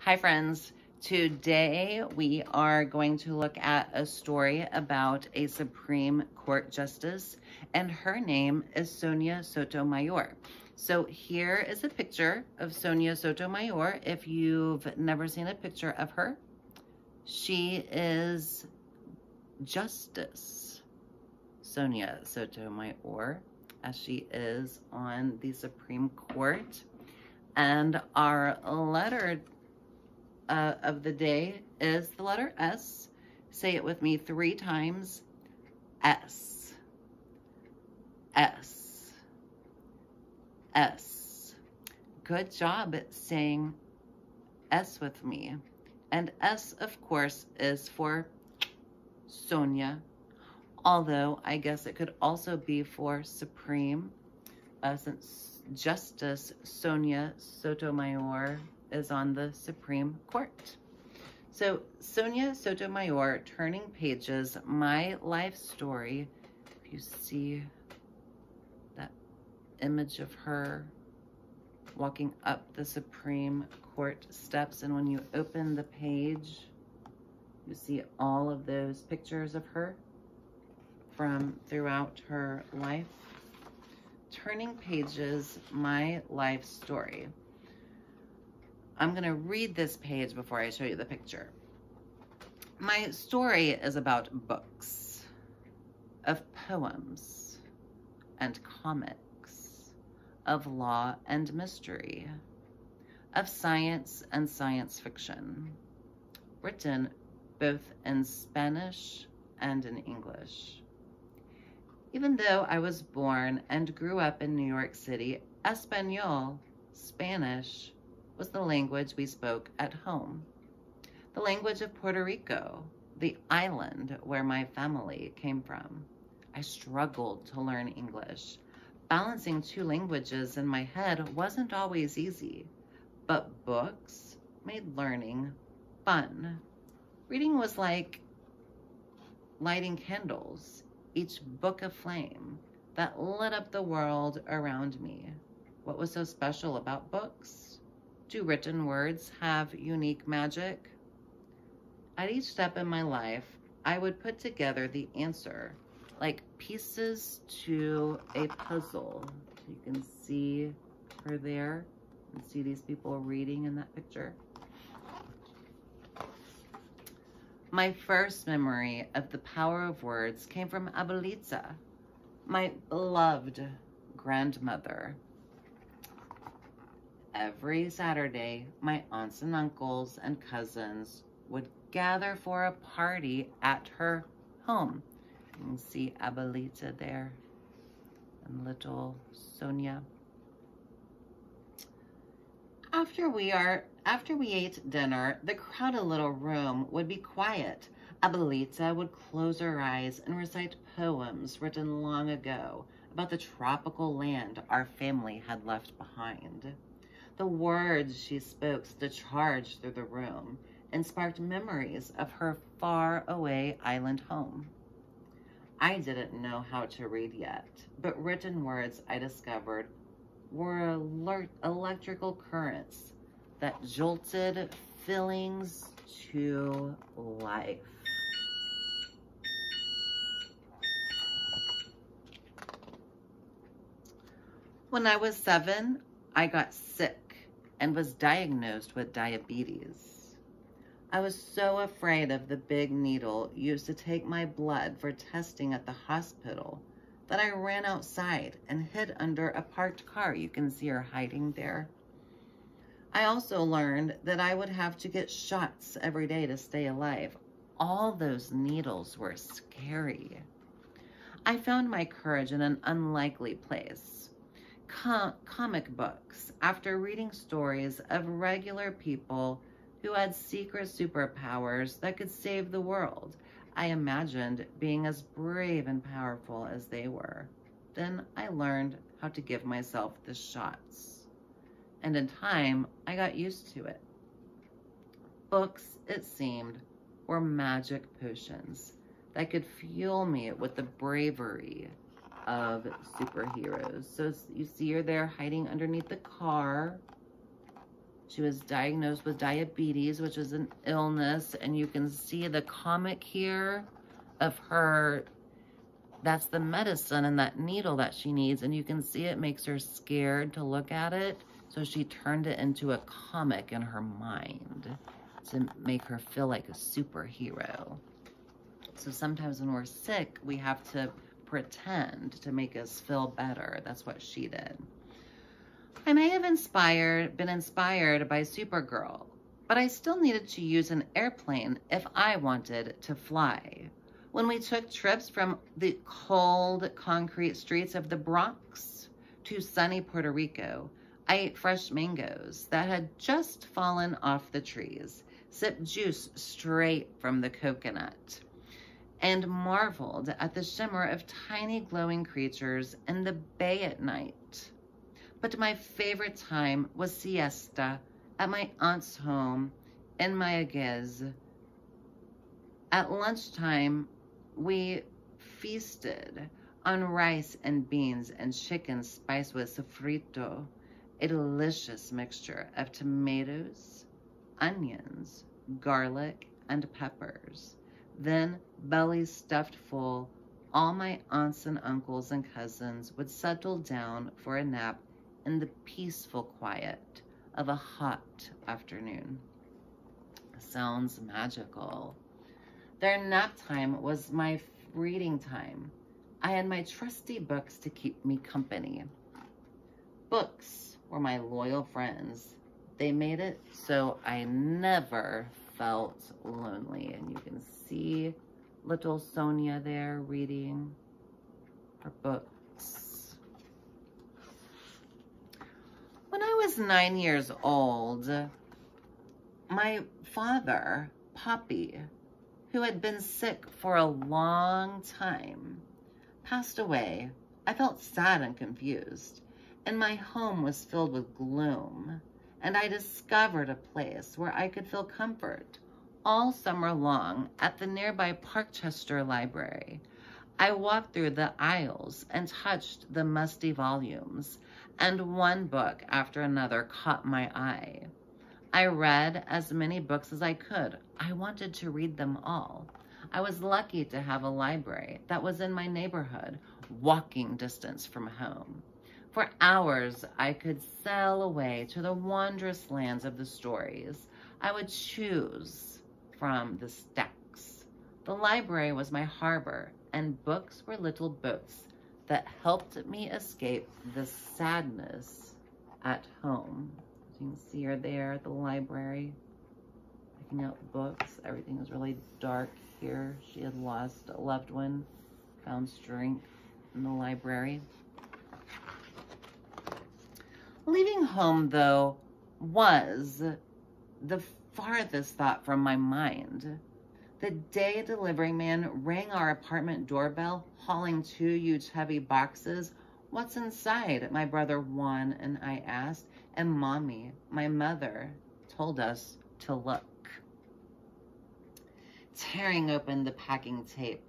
Hi friends, today we are going to look at a story about a Supreme Court Justice, and her name is Sonia Sotomayor. So here is a picture of Sonia Sotomayor. If you've never seen a picture of her, she is Justice Sonia Sotomayor, as she is on the Supreme Court. And our letter of the day is the letter S. Say it with me 3 times. S. S. S. Good job at saying S with me. And S, of course, is for Sonia, although I guess it could also be for Supreme, since Justice Sonia Sotomayor is on the Supreme Court. So Sonia Sotomayor, Turning Pages, my life story. If you see that image of her walking up the Supreme Court steps, and when you open the page, you see all of those pictures of her from throughout her life. Turning Pages, my life story. I'm going to read this page before I show you the picture. My story is about books, of poems and comics, of law and mystery, of science and science fiction, written both in Spanish and in English. Even though I was born and grew up in New York City, Espanol, Spanish, was the language we spoke at home. The language of Puerto Rico, the island where my family came from. I struggled to learn English. Balancing 2 languages in my head wasn't always easy, but books made learning fun. Reading was like lighting candles, each book a flame that lit up the world around me. What was so special about books? Do written words have unique magic? At each step in my life, I would put together the answer, like pieces to a puzzle. You can see her there. You can see these people reading in that picture. My first memory of the power of words came from Abuelita, my beloved grandmother. Every Saturday, my aunts and uncles and cousins would gather for a party at her home. You can see Abuelita there and little Sonia. After we ate dinner, the crowded little room would be quiet. Abuelita would close her eyes and recite poems written long ago about the tropical land our family had left behind. The words she spoke discharged through the room and sparked memories of her far-away island home. I didn't know how to read yet, but written words, I discovered, were electrical currents that jolted feelings to life. When I was 7, I got sick and was diagnosed with diabetes. I was so afraid of the big needle used to take my blood for testing at the hospital that I ran outside and hid under a parked car. You can see her hiding there. I also learned that I would have to get shots every day to stay alive. All those needles were scary. I found my courage in an unlikely place. Comic books, after reading stories of regular people who had secret superpowers that could save the world. I imagined being as brave and powerful as they were. Then I learned how to give myself the shots. And in time, I got used to it. Books, it seemed, were magic potions that could fuel me with the bravery of superheroes. So you see her there hiding underneath the car. She was diagnosed with diabetes, which is an illness, and you can see the comic here of her. That's the medicine and that needle that she needs, and you can see it makes her scared to look at it, so she turned it into a comic in her mind to make her feel like a superhero. So sometimes when we're sick, we have to pretend to make us feel better. That's what she did. I may have been inspired by Supergirl, but I still needed to use an airplane if I wanted to fly. When we took trips from the cold concrete streets of the Bronx to sunny Puerto Rico, I ate fresh mangoes that had just fallen off the trees, sipped juice straight from the coconut, and marveled at the shimmer of tiny glowing creatures in the bay at night. But my favorite time was siesta at my aunt's home in Mayaguez. At lunchtime, we feasted on rice and beans and chicken spiced with sofrito, a delicious mixture of tomatoes, onions, garlic, and peppers. Then, bellies stuffed full, all my aunts and uncles and cousins would settle down for a nap in the peaceful quiet of a hot afternoon. Sounds magical. Their nap time was my reading time. I had my trusty books to keep me company. Books were my loyal friends. They made it so I never felt lonely. And you can see little Sonia there reading her books. When I was 9 years old, my father, Poppy, who had been sick for a long time, passed away. I felt sad and confused, and my home was filled with gloom, and I discovered a place where I could feel comfort. All summer long at the nearby Parkchester Library, I walked through the aisles and touched the musty volumes, and one book after another caught my eye. I read as many books as I could. I wanted to read them all. I was lucky to have a library that was in my neighborhood, walking distance from home. For hours, I could sail away to the wondrous lands of the stories. I would choose from the stacks. The library was my harbor, and books were little boats that helped me escape the sadness at home. You can see her there at the library, picking out books. Everything was really dark here. She had lost a loved one, found strength in the library. Leaving home, though, was the farthest thought from my mind. The day a delivery man rang our apartment doorbell, hauling 2 huge heavy boxes. "What's inside?" my brother Juan and I asked, and Mommy, my mother, told us to look. Tearing open the packing tape,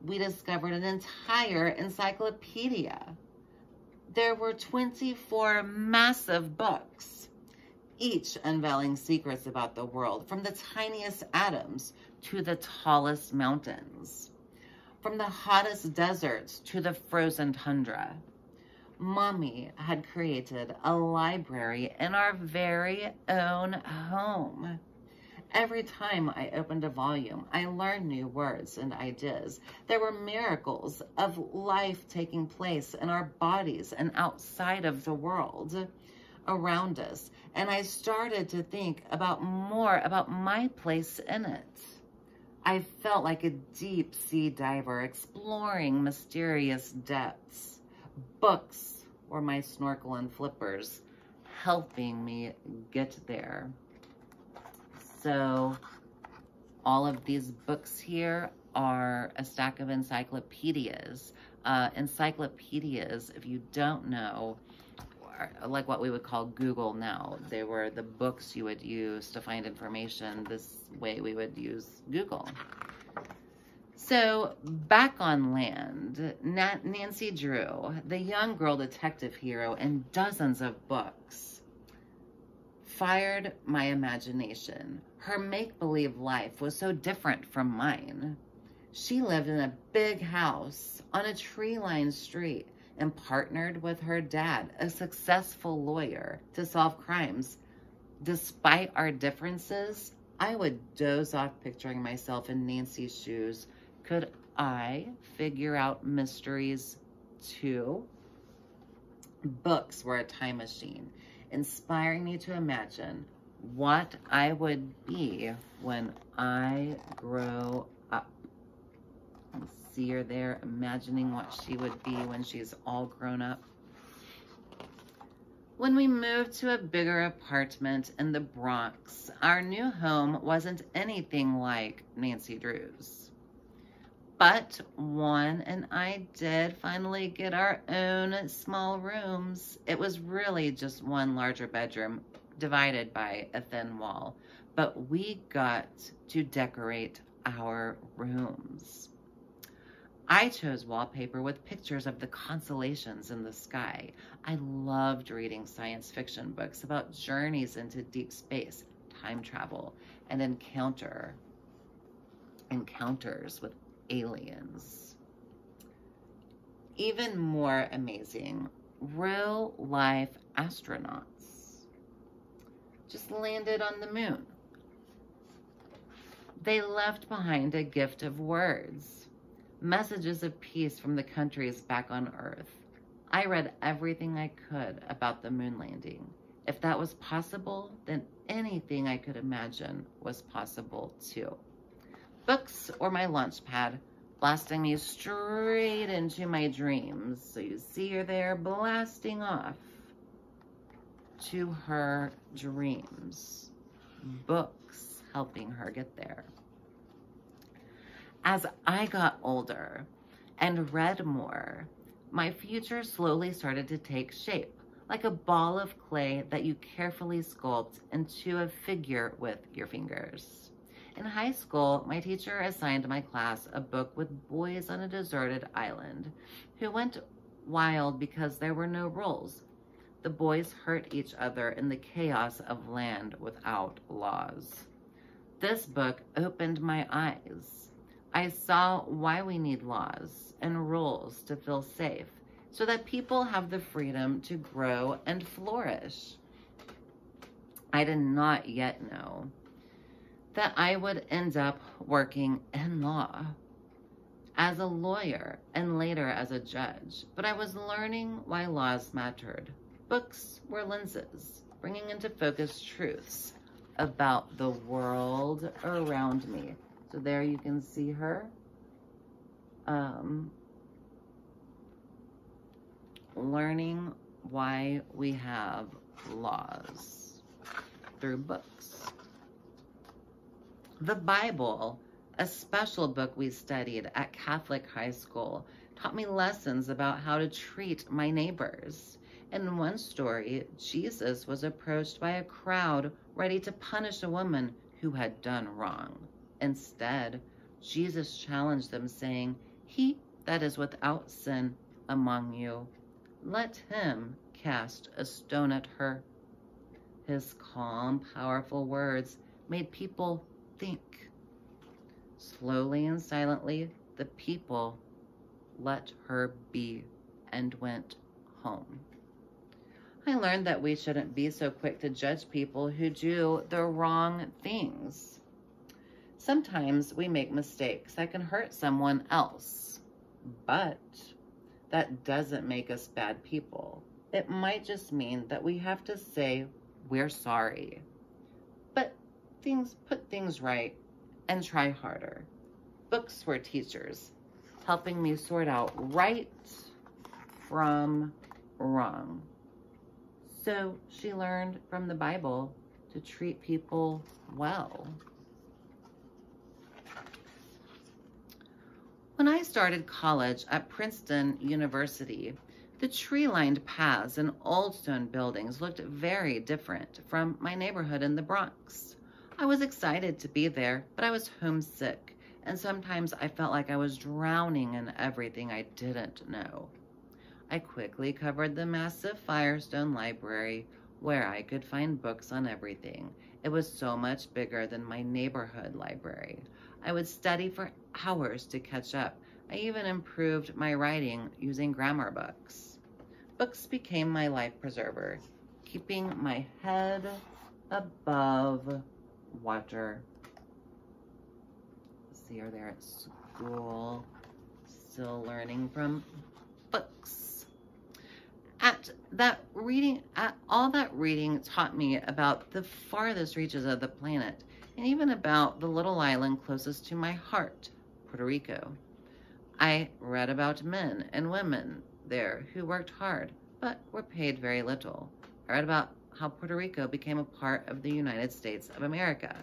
we discovered an entire encyclopedia. There were 24 massive books, each unveiling secrets about the world, from the tiniest atoms to the tallest mountains, from the hottest deserts to the frozen tundra. Mommy had created a library in our very own home. Every time I opened a volume, I learned new words and ideas. There were miracles of life taking place in our bodies and outside of the world around us. And I started to think more about my place in it. I felt like a deep sea diver exploring mysterious depths. Books were my snorkel and flippers, helping me get there. So all of these books here are a stack of encyclopedias. Encyclopedias, if you don't know, are like what we would call Google now. They were the books you would use to find information. This way we would use Google. So back on land, Nancy Drew, the young girl detective hero in dozens of books, fired my imagination. Her make-believe life was so different from mine. She lived in a big house on a tree-lined street and partnered with her dad, a successful lawyer, to solve crimes. Despite our differences, I would doze off picturing myself in Nancy's shoes. Could I figure out mysteries too? Books were a time machine, inspiring me to imagine what I would be when I grow up. I see her there imagining what she would be when she's all grown up. When we moved to a bigger apartment in the Bronx, our new home wasn't anything like Nancy Drew's. But Juan and I did finally get our own small rooms. It was really just one larger bedroom divided by a thin wall, but we got to decorate our rooms. I chose wallpaper with pictures of the constellations in the sky. I loved reading science fiction books about journeys into deep space, time travel, and encounters with aliens. Even more amazing, real-life astronauts just landed on the moon. They left behind a gift of words, messages of peace from the countries back on Earth. I read everything I could about the moon landing. If that was possible, then anything I could imagine was possible too. Books or my launch pad, blasting me straight into my dreams. So you see her there blasting off to her dreams. Books helping her get there. As I got older and read more, my future slowly started to take shape, like a ball of clay that you carefully sculpt into a figure with your fingers. In high school, my teacher assigned my class a book with boys on a deserted island who went wild because there were no rules. The boys hurt each other in the chaos of land without laws. This book opened my eyes. I saw why we need laws and rules to feel safe, so that people have the freedom to grow and flourish. I did not yet know that I would end up working in law as a lawyer and later as a judge, but I was learning why laws mattered. Books were lenses, bringing into focus truths about the world around me. So there you can see her. Learning why we have laws through books. The Bible, a special book we studied at Catholic high school, taught me lessons about how to treat my neighbors. In one story, Jesus was approached by a crowd ready to punish a woman who had done wrong. Instead, Jesus challenged them, saying, "He that is without sin among you, let him cast a stone at her." His calm, powerful words made people think. Slowly and silently, the people let her be and went home. I learned that we shouldn't be so quick to judge people who do the wrong things. Sometimes we make mistakes that can hurt someone else, but that doesn't make us bad people. It might just mean that we have to say we're sorry, but put things right and try harder. Books were teachers, helping me sort out right from wrong. So she learned from the Bible to treat people well. When I started college at Princeton University, the tree-lined paths and old stone buildings looked very different from my neighborhood in the Bronx. I was excited to be there, but I was homesick, and sometimes I felt like I was drowning in everything I didn't know. I quickly covered the massive Firestone Library, where I could find books on everything. It was so much bigger than my neighborhood library. I would study for hours to catch up. I even improved my writing using grammar books. Books became my life preserver, keeping my head above water. See her there at school, still learning from books. All that reading taught me about the farthest reaches of the planet, and even about the little island closest to my heart, Puerto Rico. I read about men and women there who worked hard, but were paid very little. I read about how Puerto Rico became a part of the United States of America.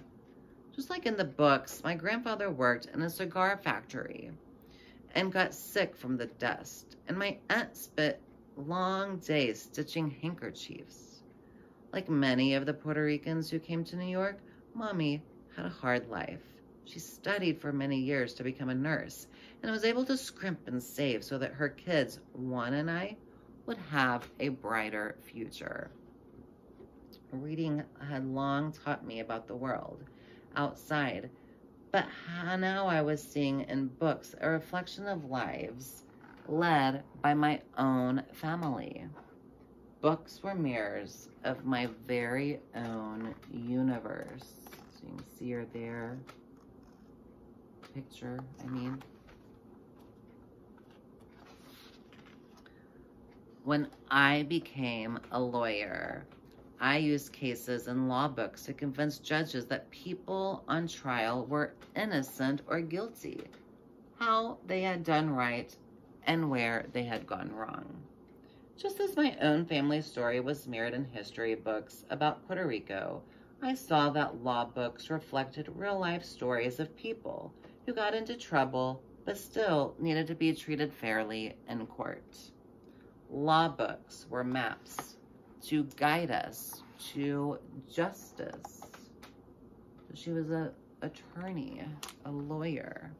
Just like in the books, my grandfather worked in a cigar factory and got sick from the dust, and my aunt spent long days stitching handkerchiefs. Like many of the Puerto Ricans who came to New York, Mommy had a hard life. She studied for many years to become a nurse and was able to scrimp and save so that her kids, Juan and I, would have a brighter future. Reading had long taught me about the world outside, but now I was seeing in books a reflection of lives led by my own family. Books were mirrors of my very own universe. So you can see her there. Picture, I mean. When I became a lawyer, I used cases and law books to convince judges that people on trial were innocent or guilty, how they had done right, and where they had gone wrong. Just as my own family story was mirrored in history books about Puerto Rico, I saw that law books reflected real-life stories of people who got into trouble but still needed to be treated fairly in court. Law books were maps to guide us to justice. She was an attorney, a lawyer.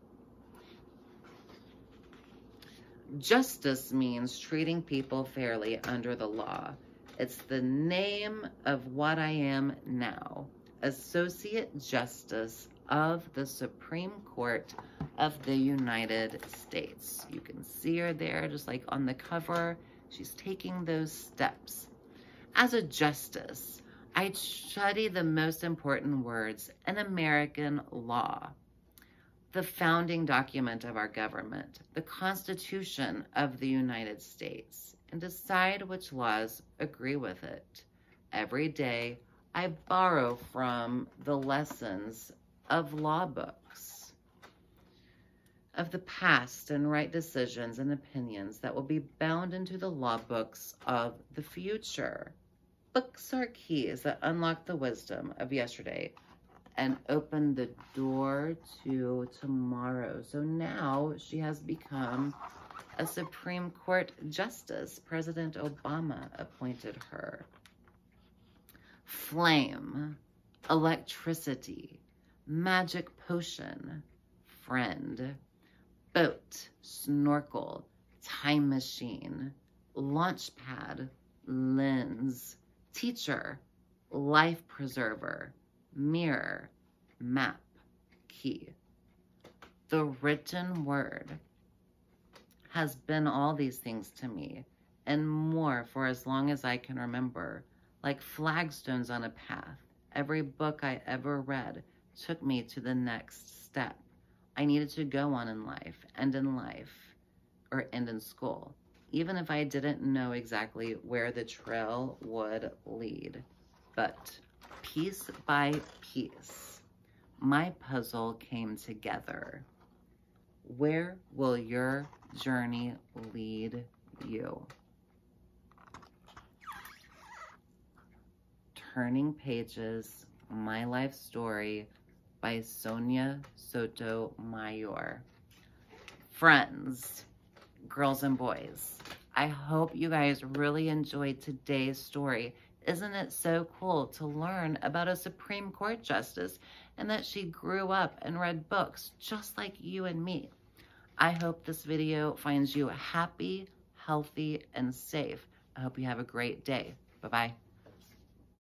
Justice means treating people fairly under the law. It's the name of what I am now, Associate Justice of the Supreme Court of the United States. You can see her there, just like on the cover. She's taking those steps. As a justice, I study the most important words in American law, the founding document of our government, the Constitution of the United States, and decide which laws agree with it. Every day, I borrow from the lessons of law books, of the past, and write decisions and opinions that will be bound into the law books of the future. Books are keys that unlock the wisdom of yesterday and open the door to tomorrow. So now she has become a Supreme Court justice. President Obama appointed her. Flame, electricity, magic potion, friend, boat, snorkel, time machine, launch pad, lens, teacher, life preserver, mirror, map, key. The written word has been all these things to me and more for as long as I can remember, like flagstones on a path. Every book I ever read took me to the next step I needed to go on in life, and in school, even if I didn't know exactly where the trail would lead. But piece by piece, my puzzle came together. Where will your journey lead you? Turning Pages, My Life Story by Sonia Sotomayor. Friends, girls and boys, I hope you guys really enjoyed today's story. Isn't it so cool to learn about a Supreme Court justice and that she grew up and read books just like you and me? I hope this video finds you happy, healthy, and safe. I hope you have a great day. Bye-bye.